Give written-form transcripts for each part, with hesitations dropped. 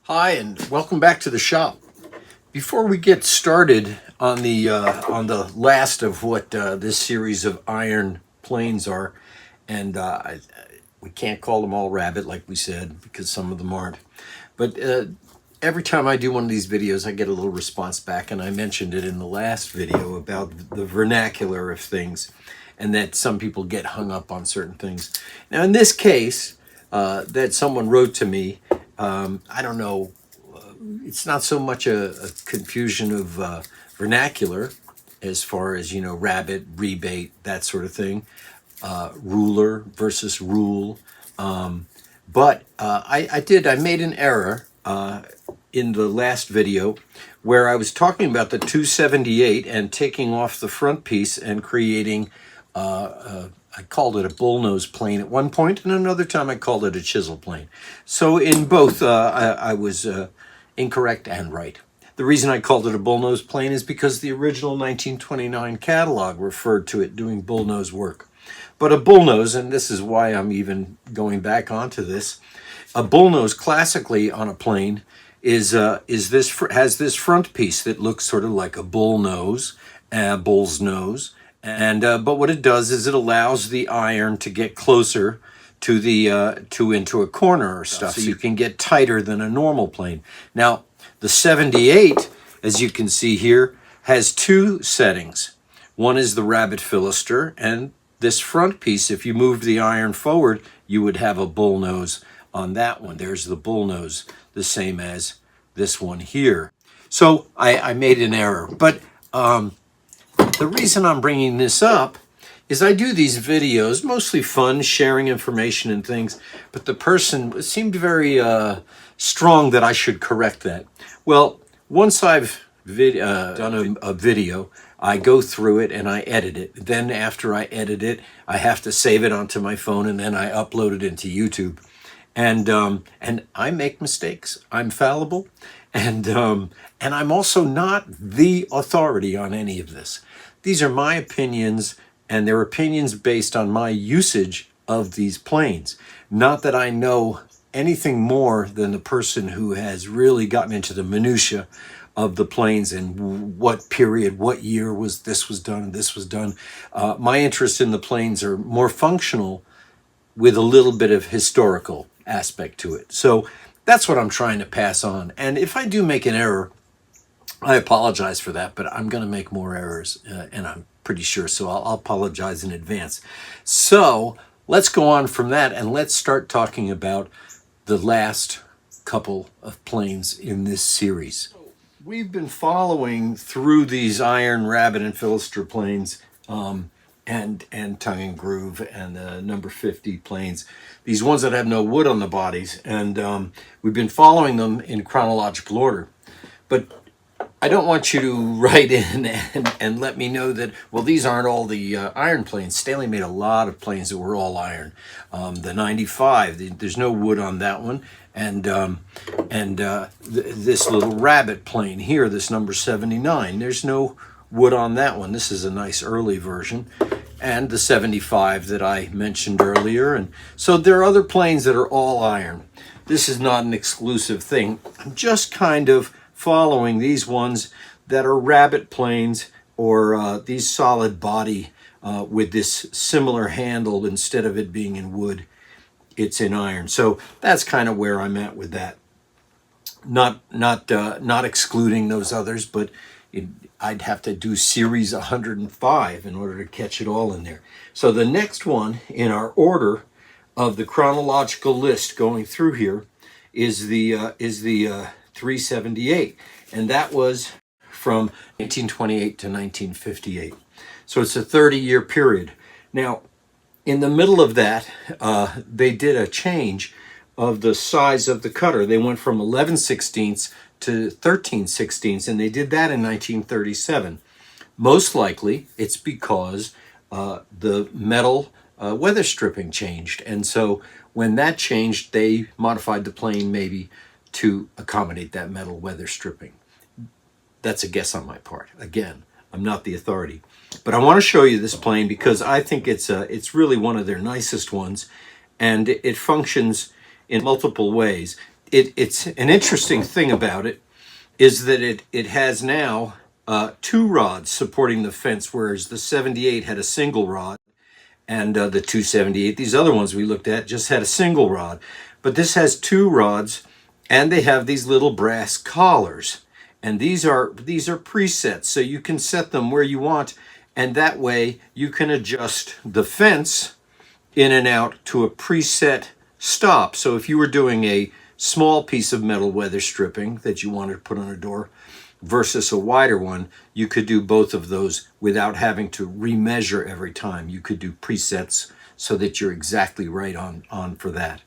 Hi, and welcome back to the shop. Before we get started on the last of what this series of iron planes are, and we can't call them all rabbit like we said because some of them aren't. But every time I do one of these videos, I get a little response back, and I mentioned it in the last video about the vernacular of things, and that some people get hung up on certain things. Now, in this case, that someone wrote to me. I don't know, it's not so much a confusion of vernacular as far as, rabbit, rebate, that sort of thing, ruler versus rule. But I made an error in the last video where I was talking about the 278 and taking off the front piece and creating I called it a bullnose plane at one point, and another time I called it a chisel plane. So in both, I was incorrect and right. The reason I called it a bullnose plane is because the original 1929 catalog referred to it doing bullnose work. But a bullnose, and this is why I'm even going back onto this, a bullnose classically on a plane has this front piece that looks sort of like a bull's nose. And but what it does is it allows the iron to get closer to the into a corner or stuff, so you can get tighter than a normal plane. Now, the 78, as you can see here, has two settings. One is the rabbit fillester, and this front piece, if you moved the iron forward, you would have a bullnose on that one. There's the bullnose, the same as this one here. So I made an error, but the reason I'm bringing this up is I do these videos, mostly fun, sharing information and things, but the person seemed very strong that I should correct that. Well, once I've done a video, I go through it and I edit it. Then after I edit it, I have to save it onto my phone, and then I upload it into YouTube. And I make mistakes. I'm fallible, and I'm also not the authority on any of this. These are my opinions, and they're opinions based on my usage of these planes. Not that I know anything more than the person who has really gotten into the minutia of the planes and what period, what year was done and this was done. My interest in the planes are more functional with a little bit of historical aspect to it. So that's what I'm trying to pass on. And if I do make an error, I apologize for that, but I'm going to make more errors, and I'm pretty sure, so I'll apologize in advance. So let's go on from that, and let's start talking about the last couple of planes in this series. We've been following through these iron, rabbit, and fillester planes, and tongue and groove and number 50 planes, these ones that have no wood on the bodies, and we've been following them in chronological order. But I don't want you to write in and let me know that, well, these aren't all the iron planes. Stanley made a lot of planes that were all iron. The 95, there's no wood on that one. And this little rabbit plane here, this number 79, there's no wood on that one. This is a nice early version. And the 75 that I mentioned earlier. And so there are other planes that are all iron. This is not an exclusive thing. I'm just kind of following these ones that are rabbit planes, or these solid body with this similar handle. Instead of it being in wood, it's in iron. So that's kind of where I'm at with that. Not excluding those others, but I'd have to do series 105 in order to catch it all in there. So the next one in our order of the chronological list going through here is the 378, and that was from 1928 to 1958. So it's a 30-year period. Now, in the middle of that, they did a change of the size of the cutter. They went from 11/16 to 13/16, and they did that in 1937. Most likely, it's because the metal weather stripping changed, and so when that changed, they modified the plane maybe to accommodate that metal weather stripping. That's a guess on my part. Again, I'm not the authority. But I want to show you this plane because I think it's really one of their nicest ones, and it functions in multiple ways. it's an interesting thing about it is that it has now two rods supporting the fence, whereas the 78 had a single rod, and the 278, these other ones we looked at, just had a single rod. But this has two rods, and they have these little brass collars. And these are presets, so you can set them where you want, and that way you can adjust the fence in and out to a preset stop. So if you were doing a small piece of metal weather stripping that you wanted to put on a door versus a wider one, you could do both of those without having to remeasure every time. You could do presets so that you're exactly right on for that.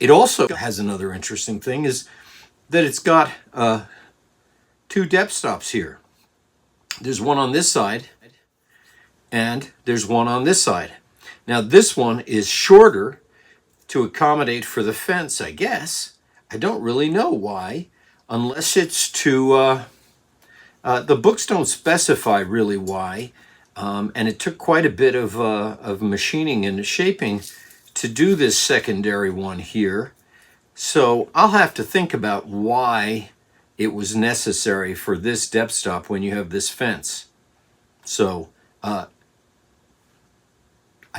It also has another interesting thing, is that it's got two depth stops here. There's one on this side and there's one on this side. Now this one is shorter to accommodate for the fence, I guess. I don't really know why, unless it's to, the books don't specify really why, and it took quite a bit of machining and shaping to do this secondary one here. So I'll have to think about why it was necessary for this depth stop when you have this fence. So I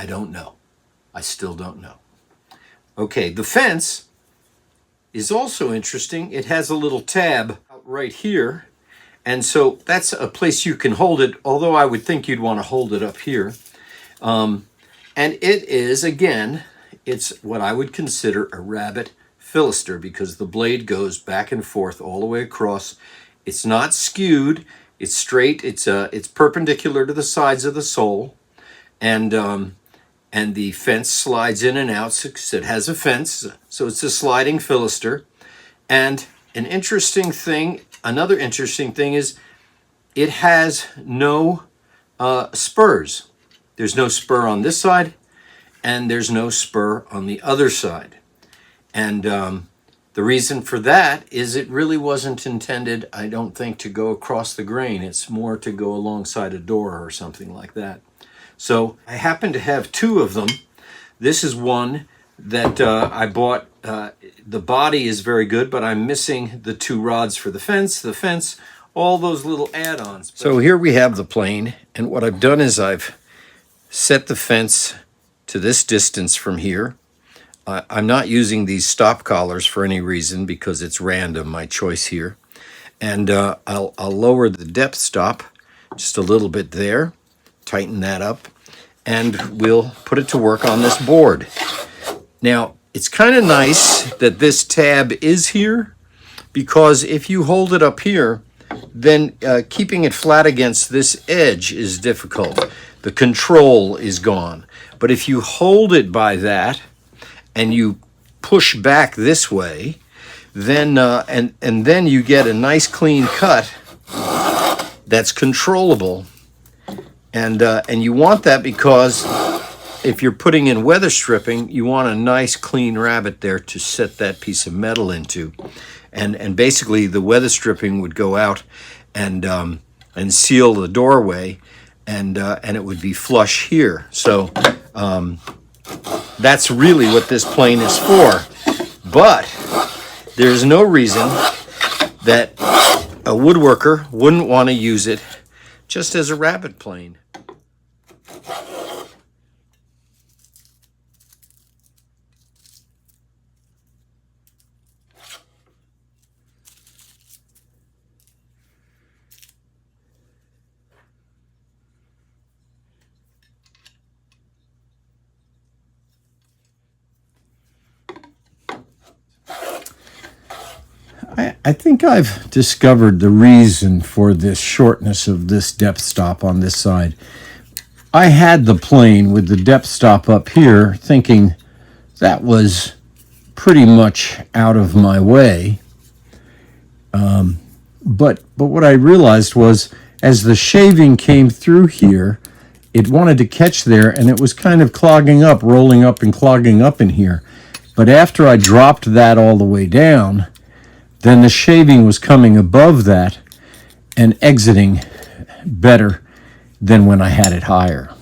don't know. I still don't know. Okay, the fence is also interesting. It has a little tab right here, and so that's a place you can hold it, although I would think you'd want to hold it up here. And it is, again, it's what I would consider a rabbet fillester, because the blade goes back and forth all the way across. It's not skewed, it's straight, it's perpendicular to the sides of the sole, and the fence slides in and out, so it has a fence, so it's a sliding fillester. And another interesting thing is it has no spurs. There's no spur on this side, and there's no spur on the other side. And the reason for that is it really wasn't intended, I don't think, to go across the grain. It's more to go alongside a door or something like that. So I happen to have two of them. This is one that I bought. The body is very good, but I'm missing the two rods for the fence, all those little add-ons. So here we have the plane, and what I've done is I've set the fence to this distance from here. I'm not using these stop collars for any reason because it's random, my choice here. And I'll lower the depth stop just a little bit there, tighten that up, and we'll put it to work on this board. Now, it's kind of nice that this tab is here, because if you hold it up here, then keeping it flat against this edge is difficult. The control is gone. But if you hold it by that, and you push back this way, then and then you get a nice clean cut that's controllable. And you want that because if you're putting in weather stripping, you want a nice clean rabbet there to set that piece of metal into. And basically the weather stripping would go out and seal the doorway, and it would be flush here. So that's really what this plane is for. But there's no reason that a woodworker wouldn't want to use it just as a rabbet plane. I think I've discovered the reason for this shortness of this depth stop on this side. I had the plane with the depth stop up here thinking that was pretty much out of my way. But what I realized was as the shaving came through here, it wanted to catch there, and it was kind of clogging up, rolling up and clogging up in here. But after I dropped that all the way down, then the shaving was coming above that and exiting better than when I had it higher.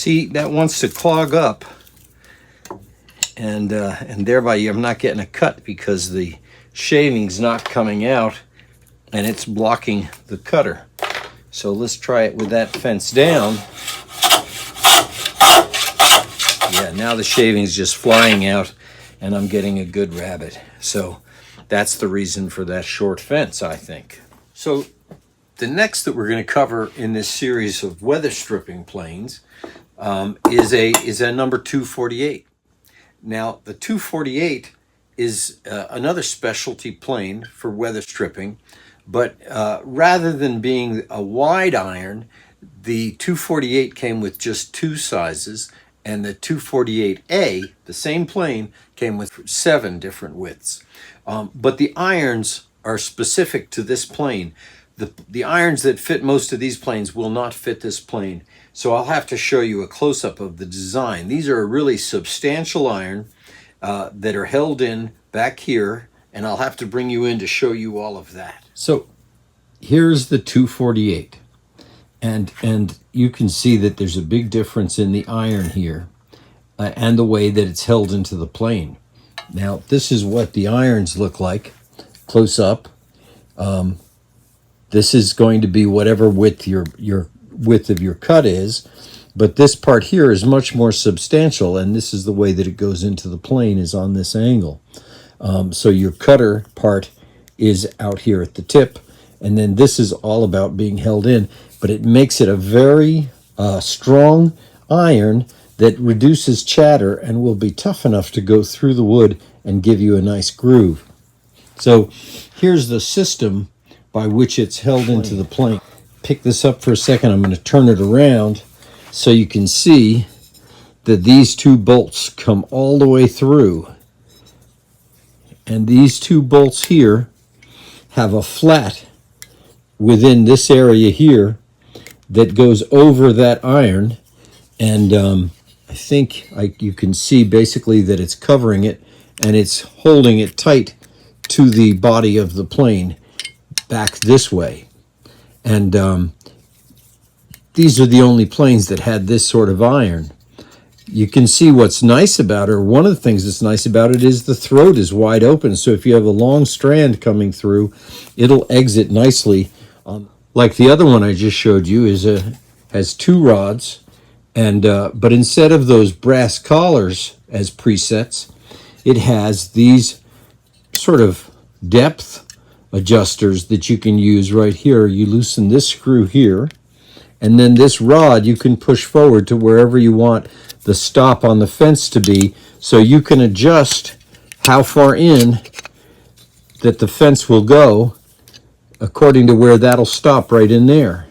See, that wants to clog up, and thereby I'm not getting a cut because the shaving's not coming out and it's blocking the cutter. So let's try it with that fence down. Yeah, now the shaving's just flying out and I'm getting a good rabbit. So that's the reason for that short fence, I think. So the next that we're going to cover in this series of weather stripping planes is a number 248. Now, the 248 is another specialty plane for weather stripping, but rather than being a wide iron, the 248 came with just two sizes, and the 248A, the same plane, came with 7 different widths. But the irons are specific to this plane. The irons that fit most of these planes will not fit this plane. So I'll have to show you a close-up of the design. These are a really substantial iron that are held in back here, and I'll have to bring you in to show you all of that. So here's the 248. And you can see that there's a big difference in the iron here and the way that it's held into the plane. Now, this is what the irons look like close up. This is going to be whatever width your width of your cut is, but this part here is much more substantial, and this is the way that it goes into the plane, is on this angle. So your cutter part is out here at the tip, and then this is all about being held in, but it makes it a very strong iron that reduces chatter and will be tough enough to go through the wood and give you a nice groove. So here's the system by which it's held into the plane. Pick this up for a second. I'm going to turn it around so you can see that these 2 bolts come all the way through. And these 2 bolts here have a flat within this area here that goes over that iron. And I think you can see basically that it's covering it and it's holding it tight to the body of the plane back this way. And these are the only planes that had this sort of iron. You can see what's nice about it, or one of the things that's nice about it, is the throat is wide open. So if you have a long strand coming through, it'll exit nicely. Like the other one I just showed you has 2 rods, and but instead of those brass collars as presets, it has these sort of depth adjusters that you can use right here. You loosen this screw here, and then this rod you can push forward to wherever you want the stop on the fence to be, so you can adjust how far in that the fence will go according to where that'll stop right in there.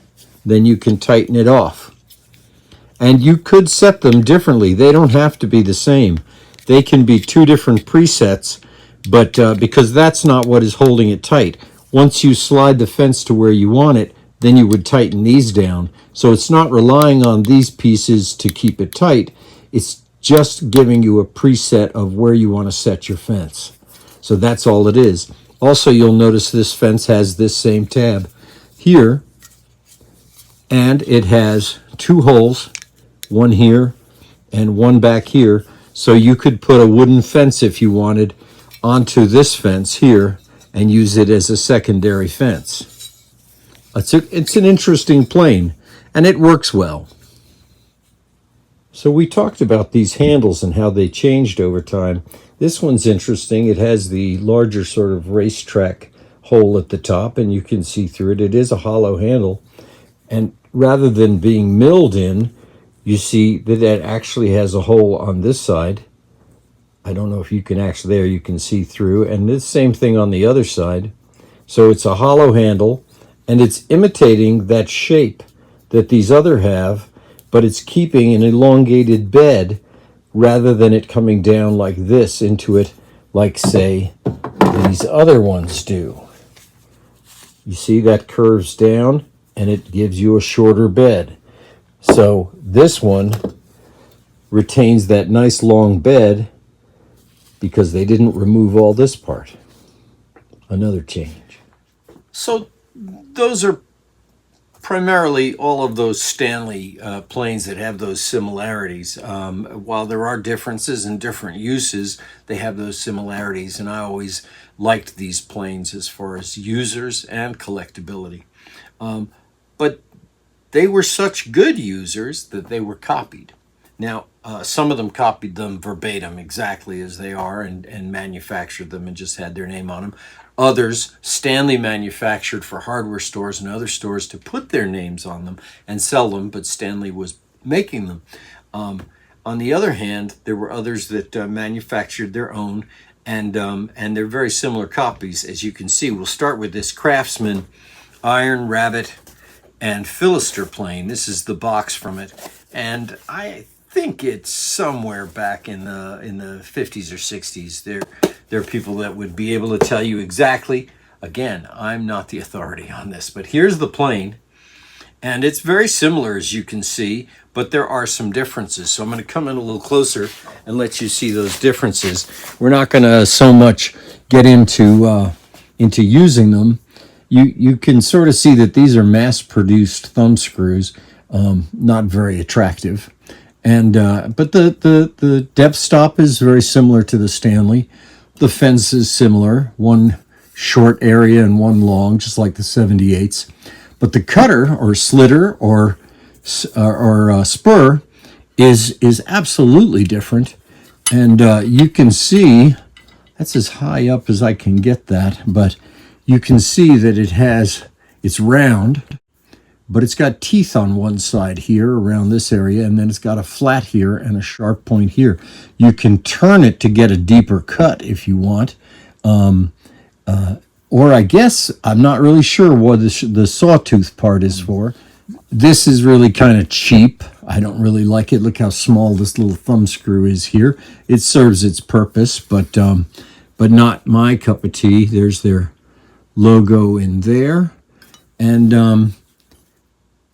Then you can tighten it off. And you could set them differently. They don't have to be the same. They can be 2 different presets, but because that's not what is holding it tight. Once you slide the fence to where you want it, then you would tighten these down. So it's not relying on these pieces to keep it tight. It's just giving you a preset of where you want to set your fence. So that's all it is. Also, you'll notice this fence has this same tab here, and it has 2 holes, one here and one back here. So you could put a wooden fence if you wanted onto this fence here and use it as a secondary fence. It's an interesting plane, and it works well. So we talked about these handles and how they changed over time. This one's interesting. It has the larger sort of racetrack hole at the top, and you can see through it. It is a hollow handle, and rather than being milled in, you see that it actually has a hole on this side. I don't know if you can actually, there you can see through, and the same thing on the other side. So it's a hollow handle, and it's imitating that shape that these other have, but it's keeping an elongated bed rather than it coming down like this into it, like, say, these other ones do. You see that curves down, and it gives you a shorter bed. So this one retains that nice long bed because they didn't remove all this part. Another change. So those are primarily all of those Stanley planes that have those similarities. While there are differences and different uses, they have those similarities, and I always liked these planes as far as users and collectability. But they were such good users that they were copied. Now, some of them copied them verbatim, exactly as they are, and manufactured them and just had their name on them. Others, Stanley manufactured for hardware stores and other stores to put their names on them and sell them, but Stanley was making them. On the other hand, there were others that manufactured their own, and they're very similar copies, as you can see. We'll start with this Craftsman Iron, Rabbit, and fillester plane. This is the box from it, and I think it's somewhere back in the 50s or 60s. There are people that would be able to tell you exactly. Again, I'm not the authority on this, but here's the plane, and it's very similar, as you can see, but there are some differences. So I'm going to come in a little closer and let you see those differences. We're not going to so much get into using them. You can sort of see that these are mass-produced thumb screws, not very attractive. And but the depth stop is very similar to the Stanley. The fence is similar, one short area and one long, just like the 78s. But the cutter or slitter or spur is absolutely different. And you can see, that's as high up as I can get that, but you can see that it's round, but it's got teeth on one side here around this area, and then it's got a flat here and a sharp point here. You can turn it to get a deeper cut if you want. Or I guess, I'm not really sure what the sawtooth part is for. This is really kind of cheap. I don't really like it. Look how small this little thumb screw is here. It serves its purpose, but not my cup of tea. There's their logo in there, and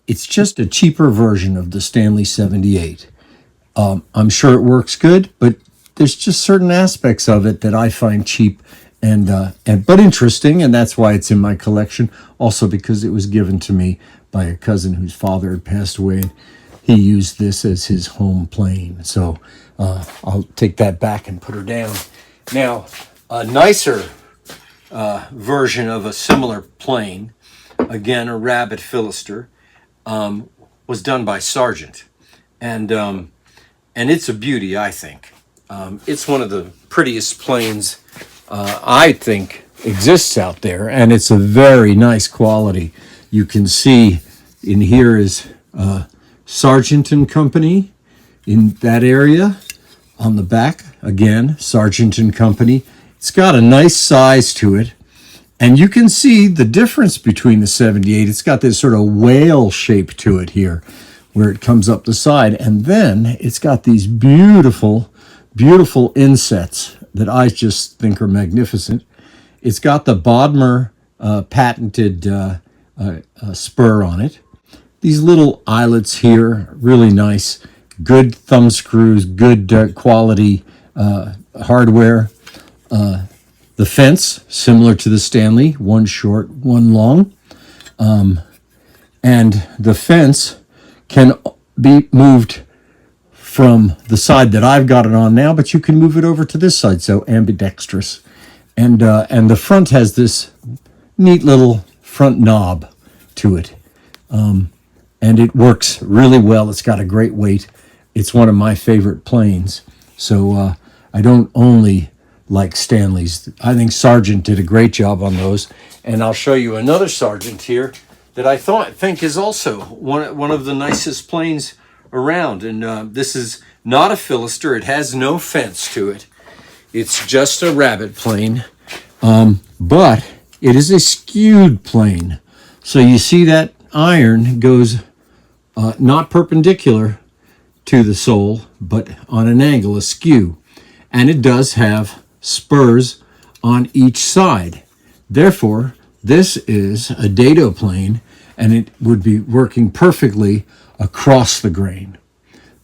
it's just a cheaper version of the Stanley 78. I'm sure it works good, but there's just certain aspects of it that I find cheap but interesting, and that's why it's in my collection. Also because it was given to me by a cousin whose father had passed away, and he used this as his home plane. So I'll take that back and put her down. Now, a nicer version of a similar plane, again a Rabbit fillester, was done by Sargent, and it's a beauty, I think. It's one of the prettiest planes I think exists out there, and it's a very nice quality. You can see in here is Sargent and Company in that area. On the back, again, Sargent and Company. It's got a nice size to it, and you can see the difference between the 78. It's got this sort of whale shape to it here, where it comes up the side, and then it's got these beautiful, beautiful insets that I just think are magnificent. It's got the Bodmer patented spur on it. These little eyelets here, really nice. Good thumb screws, good quality hardware. The fence, similar to the Stanley, one short, one long. And the fence can be moved from the side that I've got it on now, but you can move it over to this side, so ambidextrous. And the front has this neat little front knob to it. And it works really well. It's got a great weight. It's one of my favorite planes. So I don't only like Stanley's. I think Sargent did a great job on those. And I'll show you another Sargent here that I think is also one of the nicest planes around. And this is not a fillester. It has no fence to it. It's just a Rabbit plane. But it is a skewed plane. So you see that iron goes not perpendicular to the sole, but on an angle, askew. And it does have spurs on each side. Therefore, this is a dado plane, and it would be working perfectly across the grain.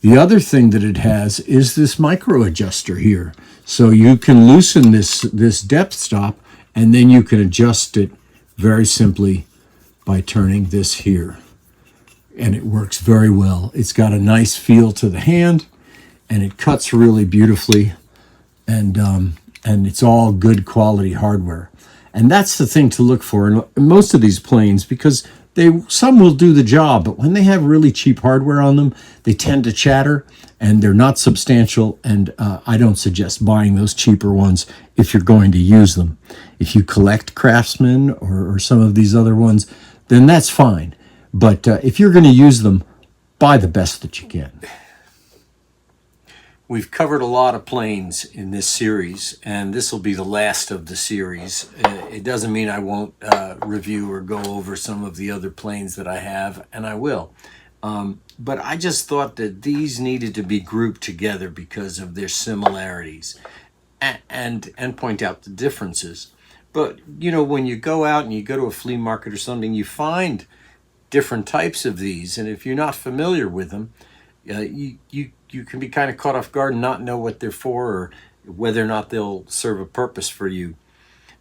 The other thing that it has is this micro adjuster here. So you can loosen this depth stop, and then you can adjust it very simply by turning this here. and it works very well. It's got a nice feel to the hand, and it cuts really beautifully, and it's all good quality hardware. And that's the thing to look for in most of these planes, because some will do the job, but when they have really cheap hardware on them, they tend to chatter, and they're not substantial, and I don't suggest buying those cheaper ones if you're going to use them. If you collect Craftsman or some of these other ones, then that's fine. But if you're going to use them, buy the best that you can. We've covered a lot of planes in this series, and this will be the last of the series. It doesn't mean I won't review or go over some of the other planes that I have, and I will. But I just thought that these needed to be grouped together because of their similarities, and point out the differences. But, you know, when you go out and you go to a flea market or something, you find different types of these, and if you're not familiar with them, you can be kind of caught off guard and not know what they're for or whether or not they'll serve a purpose for you.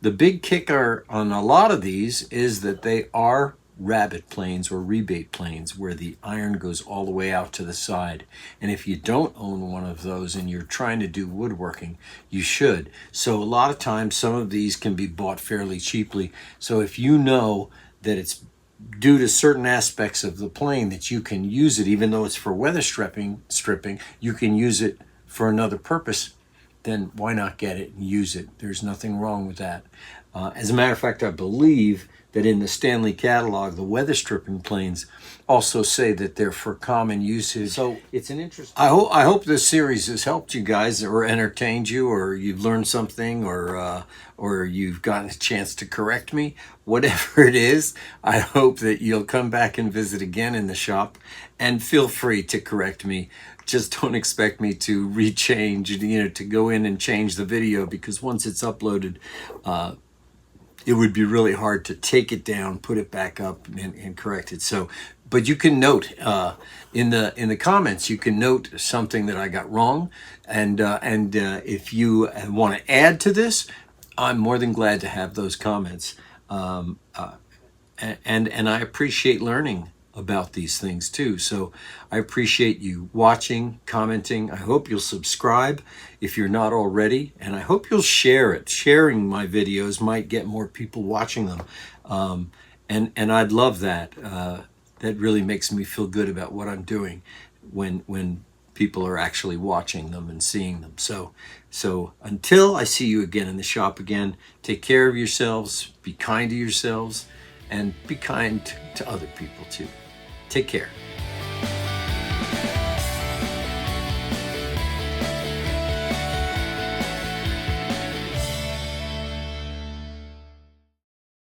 The big kicker on a lot of these is that they are rabbet planes or rebate planes where the iron goes all the way out to the side. And if you don't own one of those and you're trying to do woodworking, you should. So a lot of times some of these can be bought fairly cheaply. So if you know that it's due to certain aspects of the plane that you can use it, even though it's for weather stripping, you can use it for another purpose, then why not get it and use it? There's nothing wrong with that. As a matter of fact, I believe that in the Stanley catalog, the weather stripping planes also say that they're for common usage. So it's an interesting. I hope this series has helped you guys, or entertained you, or you've learned something, or you've gotten a chance to correct me. Whatever it is, I hope that you'll come back and visit again in the shop, and feel free to correct me. Just don't expect me to rechange, to go in and change the video, because once it's uploaded, it would be really hard to take it down, put it back up, and correct it. So, but you can note in the comments, you can note something that I got wrong, and if you want to add to this, I'm more than glad to have those comments. And I appreciate learning about these things too. So I appreciate you watching, commenting. I hope you'll subscribe if you're not already, and I hope you'll share it. Sharing my videos might get more people watching them, and I'd love that. That really makes me feel good about what I'm doing when people are actually watching them and seeing them. So until I see you again in the shop again, take care of yourselves, be kind to yourselves, and be kind to other people too. Take care.